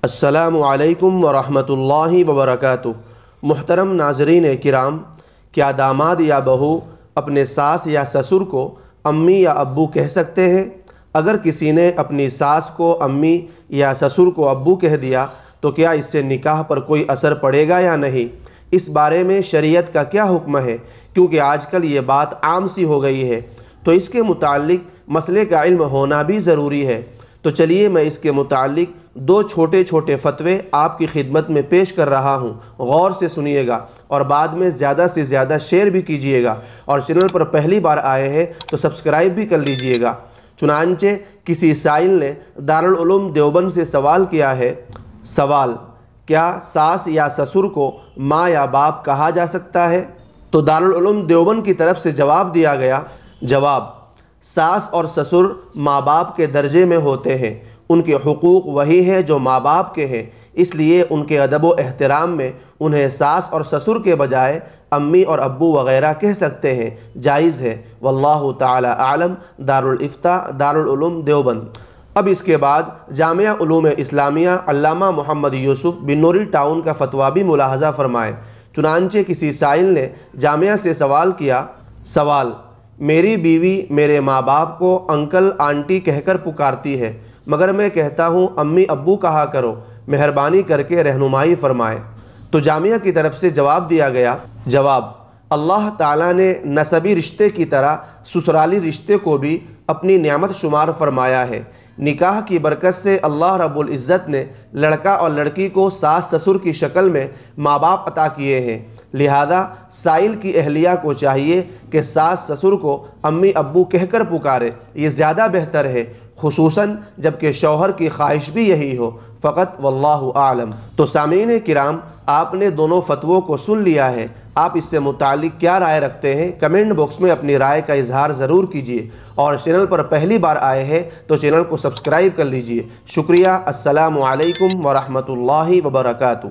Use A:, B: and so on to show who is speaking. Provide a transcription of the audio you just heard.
A: السلام علیکم ورحمۃ اللہ وبرکاتہ۔ محترم ناظرین کرام، کیا داماد یا بہو اپنے ساس یا سسر کو امی یا ابو کہہ سکتے ہیں؟ اگر کسی نے اپنی ساس کو امی یا سسر کو ابو کہہ دیا تو کیا اس سے نکاح پر کوئی اثر پڑے گا یا نہیں؟ اس بارے میں شریعت کا کیا حکم ہے؟ کیونکہ آج کل یہ بات عام سی ہو گئی ہے، تو اس کے متعلق مسئلے کا علم ہونا بھی ضروری ہے۔ تو چلیے میں اس کے متعلق دو چھوٹے چھوٹے فتوے آپ کی خدمت میں پیش کر رہا ہوں، غور سے سنیے گا اور بعد میں زیادہ سے زیادہ شیئر بھی کیجئے گا، اور چینل پر پہلی بار آئے ہیں تو سبسکرائب بھی کر لیجئے گا۔ چنانچہ کسی سائل نے دارالعلوم دیوبند سے سوال کیا ہے۔ سوال: کیا ساس یا سسر کو ماں یا باپ کہا جا سکتا ہے؟ تو دارالعلوم دیوبند کی طرف سے جواب دیا گیا۔ جواب: ساس اور سسر ماں باپ کے درجے میں ہوتے ہیں، ان کے حقوق وہی ہیں جو ماں باپ کے ہیں، اس لیے ان کے ادب و احترام میں انہیں ساس اور سسر کے بجائے امی اور ابو وغیرہ کہہ سکتے ہیں، جائز ہے۔ واللہ تعالی اعلم۔ دارالفتاء دارالعلوم دیوبند۔ اب اس کے بعد جامعہ علوم اسلامیہ علامہ محمد یوسف بن نوری ٹاؤن کا فتویٰ بھی ملاحظہ فرمائیں۔ چنانچہ کسی سائل نے جامعہ سے سوال کیا۔ سوال: میری بیوی میرے ماں باپ کو انکل آنٹی کہہ کر پکارتی ہے، مگر میں کہتا ہوں امی ابو کہا کرو، مہربانی کر کے رہنمائی فرمائیں۔ تو جامعہ کی طرف سے جواب دیا گیا۔ جواب: اللہ تعالیٰ نے نسبی رشتے کی طرح سسرالی رشتے کو بھی اپنی نعمت شمار فرمایا ہے۔ نکاح کی برکت سے اللہ رب العزت نے لڑکا اور لڑکی کو ساس سسر کی شکل میں ماں باپ عطا کیے ہیں، لہذا سائل کی اہلیہ کو چاہیے کہ ساس سسر کو امی ابو کہہ کر پکارے، یہ زیادہ بہتر ہے، خصوصاً جبکہ شوہر کی خواہش بھی یہی ہو۔ فقط واللہ اعلم۔ تو سامعین کرام، آپ نے دونوں فتووں کو سن لیا ہے، آپ اس سے متعلق کیا رائے رکھتے ہیں؟ کمنٹ باکس میں اپنی رائے کا اظہار ضرور کیجیے، اور چینل پر پہلی بار آئے ہیں تو چینل کو سبسکرائب کر لیجیے۔ شکریہ۔ السلام علیکم ورحمۃ اللہ وبرکاتہ۔